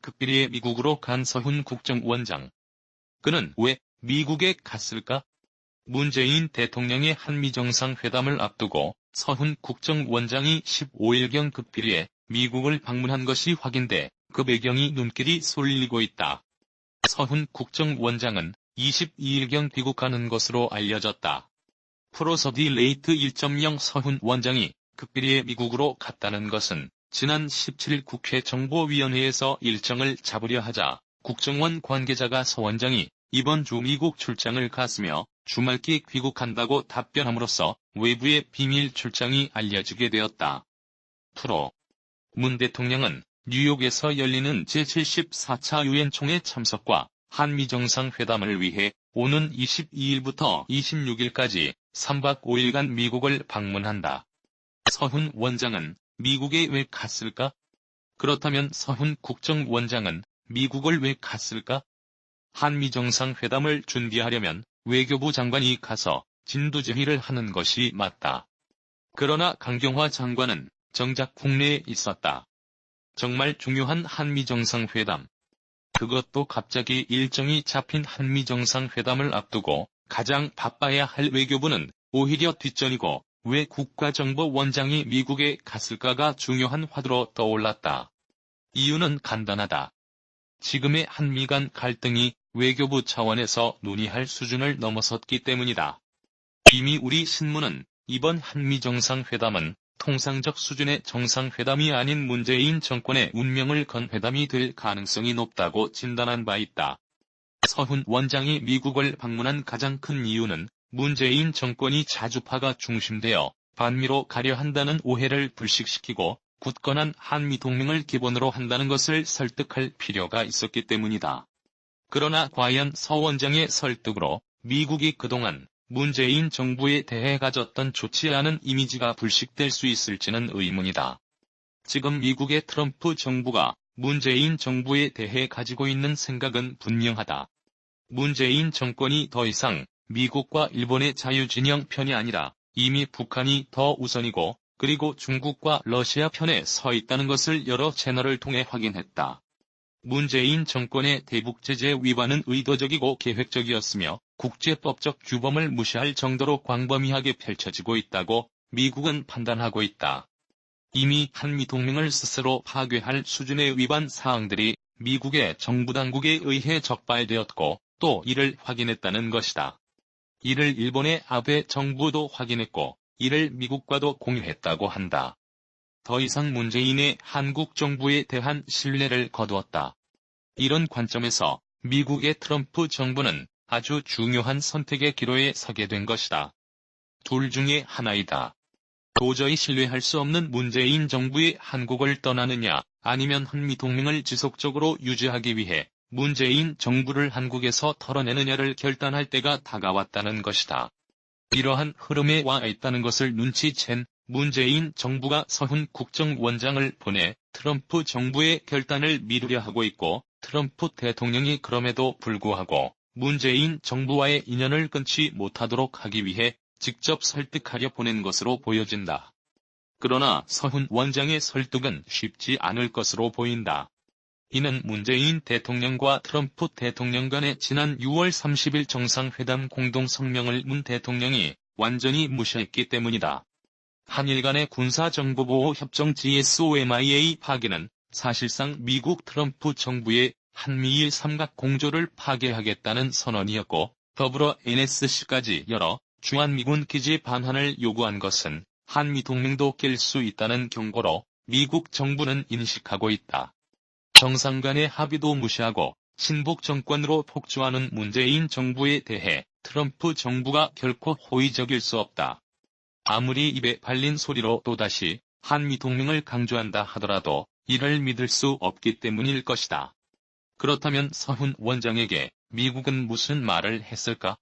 극비리에 미국으로 간 서훈 국정원장. 그는 왜 미국에 갔을까? 문재인 대통령의 한미정상회담을 앞두고 서훈 국정원장이 15일경 극비리에 미국을 방문한 것이 확인돼 그 배경이 눈길이 쏠리고 있다. 서훈 국정원장은 22일경 귀국하는 것으로 알려졌다. 프로서디 레이트 1.0 서훈 원장이 극비리에 미국으로 갔다는 것은 지난 17일 국회 정보위원회에서 일정을 잡으려 하자 국정원 관계자가 서 원장이 이번 주 미국 출장을 갔으며 주말기 귀국한다고 답변함으로써 외부의 비밀 출장이 알려지게 되었다. 문 대통령은 뉴욕에서 열리는 제74차 유엔 총회 참석과 한미정상회담을 위해 오는 22일부터 26일까지 3박 5일간 미국을 방문한다. 서훈 원장은 미국에 왜 갔을까? 그렇다면 서훈 국정원장은 미국을 왜 갔을까? 한미정상회담을 준비하려면 외교부 장관이 가서 진두지휘를 하는 것이 맞다. 그러나 강경화 장관은 정작 국내에 있었다. 정말 중요한 한미정상회담. 그것도 갑자기 일정이 잡힌 한미정상회담을 앞두고 가장 바빠야 할 외교부는 오히려 뒷전이고 왜 국가정보원장이 미국에 갔을까가 중요한 화두로 떠올랐다. 이유는 간단하다. 지금의 한미 간 갈등이 외교부 차원에서 논의할 수준을 넘어섰기 때문이다. 이미 우리 신문은 이번 한미정상회담은 통상적 수준의 정상회담이 아닌 문재인 정권의 운명을 건 회담이 될 가능성이 높다고 진단한 바 있다. 서훈 원장이 미국을 방문한 가장 큰 이유는 문재인 정권이 자주파가 중심되어 반미로 가려 한다는 오해를 불식시키고 굳건한 한미동맹을 기본으로 한다는 것을 설득할 필요가 있었기 때문이다. 그러나 과연 서 원장의 설득으로 미국이 그동안 문재인 정부에 대해 가졌던 좋지 않은 이미지가 불식될 수 있을지는 의문이다. 지금 미국의 트럼프 정부가 문재인 정부에 대해 가지고 있는 생각은 분명하다. 문재인 정권이 더 이상 미국과 일본의 자유진영 편이 아니라 이미 북한이 더 우선이고 그리고 중국과 러시아 편에 서 있다는 것을 여러 채널을 통해 확인했다. 문재인 정권의 대북 제재 위반은 의도적이고 계획적이었으며 국제법적 규범을 무시할 정도로 광범위하게 펼쳐지고 있다고 미국은 판단하고 있다. 이미 한미동맹을 스스로 파괴할 수준의 위반 사항들이 미국의 정부당국에 의해 적발되었고 또 이를 확인했다는 것이다. 이를 일본의 아베 정부도 확인했고 이를 미국과도 공유했다고 한다. 더 이상 문재인의 한국 정부에 대한 신뢰를 거두었다. 이런 관점에서 미국의 트럼프 정부는 아주 중요한 선택의 기로에 서게 된 것이다. 둘 중에 하나이다. 도저히 신뢰할 수 없는 문재인 정부의 한국을 떠나느냐 아니면 한미동맹을 지속적으로 유지하기 위해 문재인 정부를 한국에서 털어내느냐를 결단할 때가 다가왔다는 것이다. 이러한 흐름에 와 있다는 것을 눈치챈 문재인 정부가 서훈 국정원장을 보내 트럼프 정부의 결단을 미루려 하고 있고 트럼프 대통령이 그럼에도 불구하고 문재인 정부와의 인연을 끊지 못하도록 하기 위해 직접 설득하려 보낸 것으로 보여진다. 그러나 서훈 원장의 설득은 쉽지 않을 것으로 보인다. 이는 문재인 대통령과 트럼프 대통령 간의 지난 6월 30일 정상회담 공동성명을 문 대통령이 완전히 무시했기 때문이다. 한일 간의 군사정보보호협정 GSOMIA 파기는 사실상 미국 트럼프 정부의 한미일 삼각공조를 파괴하겠다는 선언이었고 더불어 NSC까지 열어 주한미군 기지 반환을 요구한 것은 한미동맹도 깰 수 있다는 경고로 미국 정부는 인식하고 있다. 정상 간의 합의도 무시하고 친북 정권으로 폭주하는 문재인 정부에 대해 트럼프 정부가 결코 호의적일 수 없다. 아무리 입에 발린 소리로 또다시 한미동맹을 강조한다 하더라도 이를 믿을 수 없기 때문일 것이다. 그렇다면 서훈 원장에게 미국은 무슨 말을 했을까?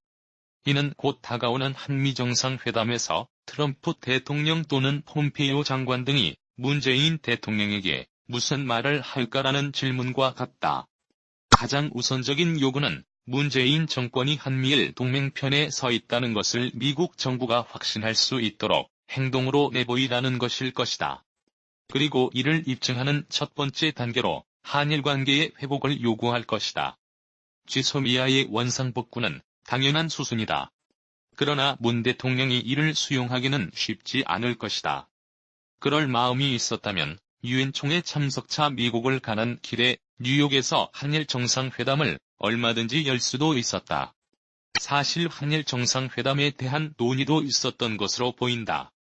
이는 곧 다가오는 한미정상회담에서 트럼프 대통령 또는 폼페이오 장관 등이 문재인 대통령에게 무슨 말을 할까라는 질문과 같다. 가장 우선적인 요구는 문재인 정권이 한미일 동맹편에 서 있다는 것을 미국 정부가 확신할 수 있도록 행동으로 내보이라는 것일 것이다. 그리고 이를 입증하는 첫 번째 단계로 한일 관계의 회복을 요구할 것이다. 지소미아의 원상복구는 당연한 수순이다. 그러나 문 대통령이 이를 수용하기는 쉽지 않을 것이다. 그럴 마음이 있었다면 유엔 총회 참석차 미국을 가는 길에 뉴욕에서 한일 정상회담을 얼마든지 열 수도 있었다. 사실 한일 정상회담에 대한 논의도 있었던 것으로 보인다.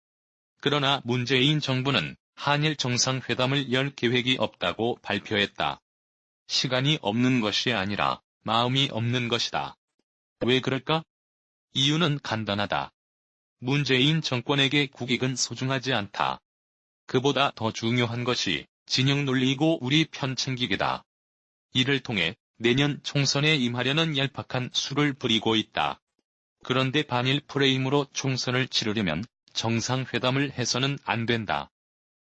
그러나 문재인 정부는 한일 정상회담을 열 계획이 없다고 발표했다. 시간이 없는 것이 아니라 마음이 없는 것이다. 왜 그럴까? 이유는 간단하다. 문재인 정권에게 국익은 소중하지 않다. 그보다 더 중요한 것이 진영 놀리고 우리 편 챙기기다. 이를 통해 내년 총선에 임하려는 얄팍한 수를 부리고 있다. 그런데 반일 프레임으로 총선을 치르려면 정상회담을 해서는 안 된다.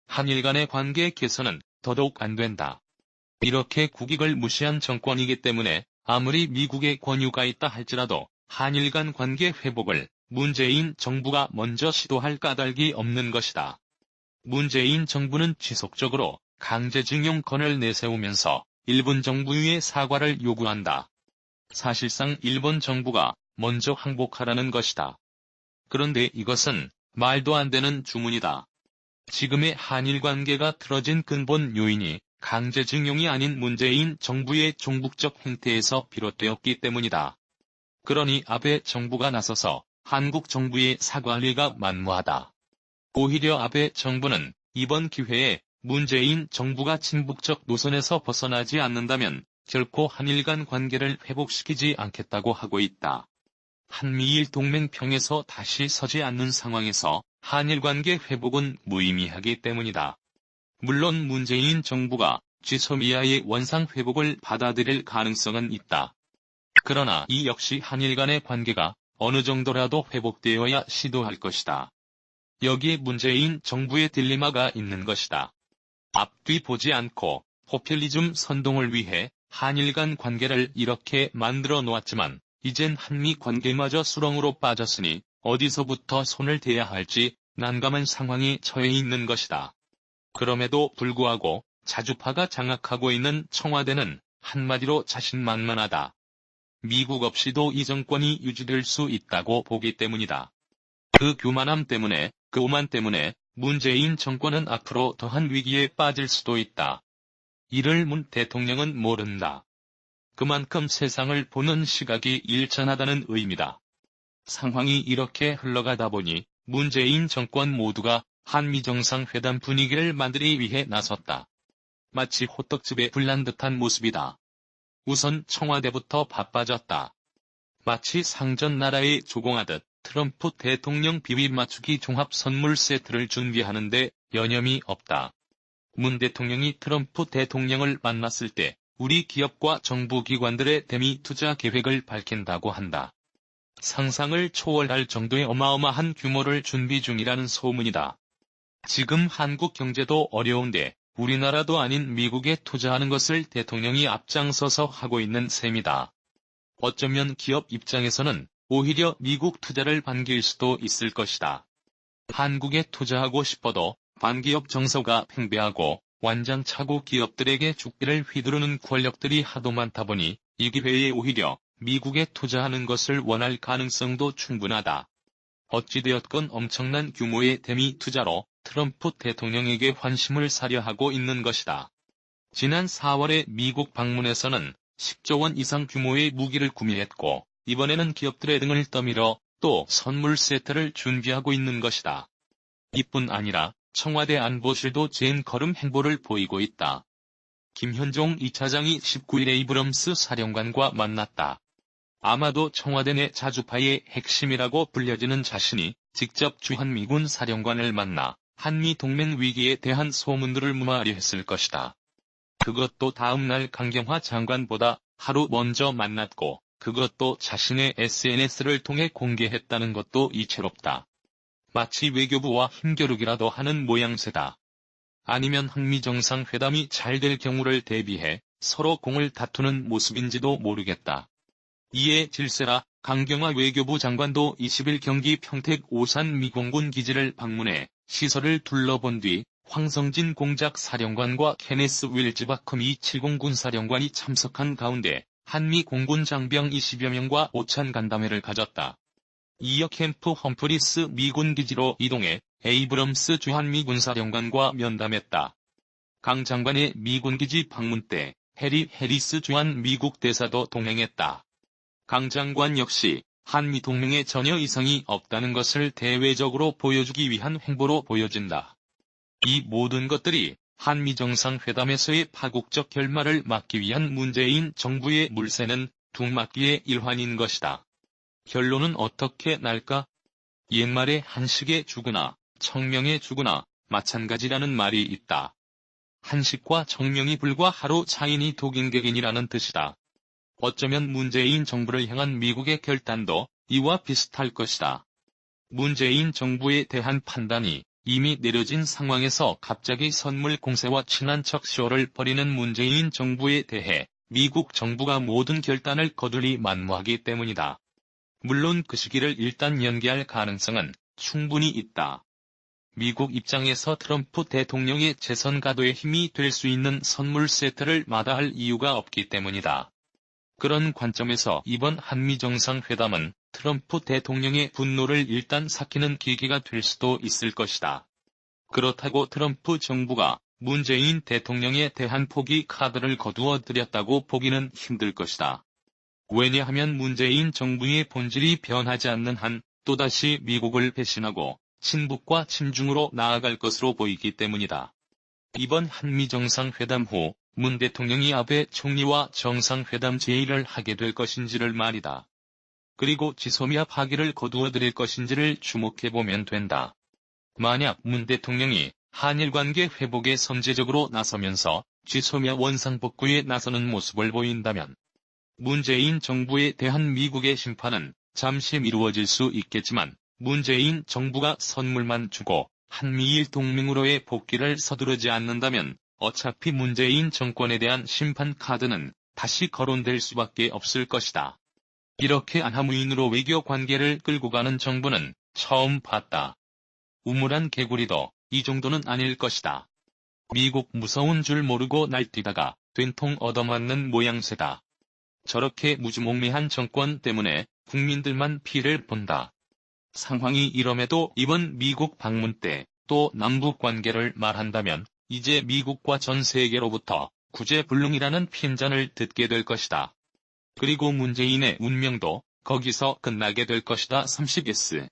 한일 간의 관계 개선은 더더욱 안 된다. 이렇게 국익을 무시한 정권이기 때문에 아무리 미국의 권유가 있다 할지라도 한일 간 관계 회복을 문재인 정부가 먼저 시도할 까닭이 없는 것이다. 문재인 정부는 지속적으로 강제징용권을 내세우면서 일본 정부의 사과를 요구한다. 사실상 일본 정부가 먼저 항복하라는 것이다. 그런데 이것은 말도 안 되는 주문이다. 지금의 한일 관계가 틀어진 근본 요인이 강제징용이 아닌 문재인 정부의 종북적 행태에서 비롯되었기 때문이다. 그러니 아베 정부가 나서서 한국 정부의 사과할 리가 만무하다. 오히려 아베 정부는 이번 기회에 문재인 정부가 친북적 노선에서 벗어나지 않는다면 결코 한일 간 관계를 회복시키지 않겠다고 하고 있다. 한미일 동맹평에서 다시 서지 않는 상황에서 한일 관계 회복은 무의미하기 때문이다. 물론 문재인 정부가 지소미아의 원상 회복을 받아들일 가능성은 있다. 그러나 이 역시 한일 간의 관계가 어느 정도라도 회복되어야 시도할 것이다. 여기에 문재인 정부의 딜레마가 있는 것이다. 앞뒤 보지 않고 포퓰리즘 선동을 위해 한일 간 관계를 이렇게 만들어 놓았지만 이젠 한미 관계마저 수렁으로 빠졌으니 어디서부터 손을 대야 할지 난감한 상황에 처해 있는 것이다. 그럼에도 불구하고 자주파가 장악하고 있는 청와대는 한마디로 자신만만하다. 미국 없이도 이 정권이 유지될 수 있다고 보기 때문이다. 그 교만함 때문에, 그 오만 때문에 문재인 정권은 앞으로 더한 위기에 빠질 수도 있다. 이를 문 대통령은 모른다. 그만큼 세상을 보는 시각이 일천하다는 의미다. 상황이 이렇게 흘러가다 보니 문재인 정권 모두가 한미정상회담 분위기를 만들기 위해 나섰다. 마치 호떡집에 불난 듯한 모습이다. 우선 청와대부터 바빠졌다. 마치 상전 나라에 조공하듯 트럼프 대통령 비위 맞추기 종합 선물 세트를 준비하는데 여념이 없다. 문 대통령이 트럼프 대통령을 만났을 때 우리 기업과 정부 기관들의 대미 투자 계획을 밝힌다고 한다. 상상을 초월할 정도의 어마어마한 규모를 준비 중이라는 소문이다. 지금 한국 경제도 어려운데 우리나라도 아닌 미국에 투자하는 것을 대통령이 앞장서서 하고 있는 셈이다. 어쩌면 기업 입장에서는 오히려 미국 투자를 반길 수도 있을 것이다. 한국에 투자하고 싶어도 반기업 정서가 팽배하고 완장차고 기업들에게 죽비를 휘두르는 권력들이 하도 많다 보니 이 기회에 오히려 미국에 투자하는 것을 원할 가능성도 충분하다. 어찌되었건 엄청난 규모의 대미 투자로 트럼프 대통령에게 환심을 사려 하고 있는 것이다. 지난 4월에 미국 방문에서는 10조 원 이상 규모의 무기를 구매했고 이번에는 기업들의 등을 떠밀어 또 선물 세트를 준비하고 있는 것이다. 이뿐 아니라 청와대 안보실도 젠걸음 행보를 보이고 있다. 김현종 2차장이 19일 에이브럼스 사령관과 만났다. 아마도 청와대 내 자주파의 핵심이라고 불려지는 자신이 직접 주한미군 사령관을 만나 한미 동맹 위기에 대한 소문들을 무마하려 했을 것이다. 그것도 다음날 강경화 장관보다 하루 먼저 만났고 그것도 자신의 SNS를 통해 공개했다는 것도 이채롭다. 마치 외교부와 힘겨루기라도 하는 모양새다. 아니면 한미정상회담이 잘 될 경우를 대비해 서로 공을 다투는 모습인지도 모르겠다. 이에 질세라 강경화 외교부 장관도 20일 경기 평택 오산 미공군 기지를 방문해 시설을 둘러본 뒤 황성진 공작사령관과 케네스 윌즈 바컴 E-70 군사령관이 참석한 가운데 한미 공군 장병 20여 명과 오찬 간담회를 가졌다. 이어 캠프 험프리스 미군 기지로 이동해 에이브럼스 주한미 군사령관과 면담했다. 강 장관의 미군 기지 방문 때 해리 해리스 주한 미국 대사도 동행했다. 강 장관 역시 한미 동맹에 전혀 이상이 없다는 것을 대외적으로 보여주기 위한 행보로 보여진다. 이 모든 것들이 한미 정상회담에서의 파국적 결말을 막기 위한 문재인 정부의 물새는 둥맞기의 일환인 것이다. 결론은 어떻게 날까? 옛말에 한식에 죽으나 청명에 죽으나 마찬가지라는 말이 있다. 한식과 청명이 불과 하루 차이니 독인객인이라는 뜻이다. 어쩌면 문재인 정부를 향한 미국의 결단도 이와 비슷할 것이다. 문재인 정부에 대한 판단이 이미 내려진 상황에서 갑자기 선물 공세와 친한 척 쇼를 벌이는 문재인 정부에 대해 미국 정부가 모든 결단을 거둘리 만무하기 때문이다. 물론 그 시기를 일단 연기할 가능성은 충분히 있다. 미국 입장에서 트럼프 대통령의 재선 가도에 힘이 될 수 있는 선물 세트를 마다할 이유가 없기 때문이다. 그런 관점에서 이번 한미 정상회담은 트럼프 대통령의 분노를 일단 삭히는 계기가 될 수도 있을 것이다. 그렇다고 트럼프 정부가 문재인 대통령에 대한 포기 카드를 거두어 들였다고 보기는 힘들 것이다. 왜냐하면 문재인 정부의 본질이 변하지 않는 한 또다시 미국을 배신하고 친북과 친중으로 나아갈 것으로 보이기 때문이다. 이번 한미 정상회담 후 문 대통령이 아베 총리와 정상회담 제의를 하게 될 것인지를 말이다. 그리고 지소미아 파기를 거두어들일 것인지를 주목해보면 된다. 만약 문 대통령이 한일 관계 회복에 선제적으로 나서면서 지소미아 원상복구에 나서는 모습을 보인다면 문재인 정부에 대한 미국의 심판은 잠시 미루어질 수 있겠지만 문재인 정부가 선물만 주고 한미일 동맹으로의 복귀를 서두르지 않는다면 어차피 문재인 정권에 대한 심판 카드는 다시 거론될 수밖에 없을 것이다. 이렇게 안하무인으로 외교 관계를 끌고 가는 정부는 처음 봤다. 우물한 개구리도 이 정도는 아닐 것이다. 미국 무서운 줄 모르고 날뛰다가 된통 얻어맞는 모양새다. 저렇게 무주몽매한 정권 때문에 국민들만 피를 본다. 상황이 이럼에도 이번 미국 방문 때 또 남북 관계를 말한다면 이제 미국과 전 세계로부터 구제불능이라는 핀잔을 듣게 될 것이다. 그리고 문재인의 운명도 거기서 끝나게 될 것이다. 30S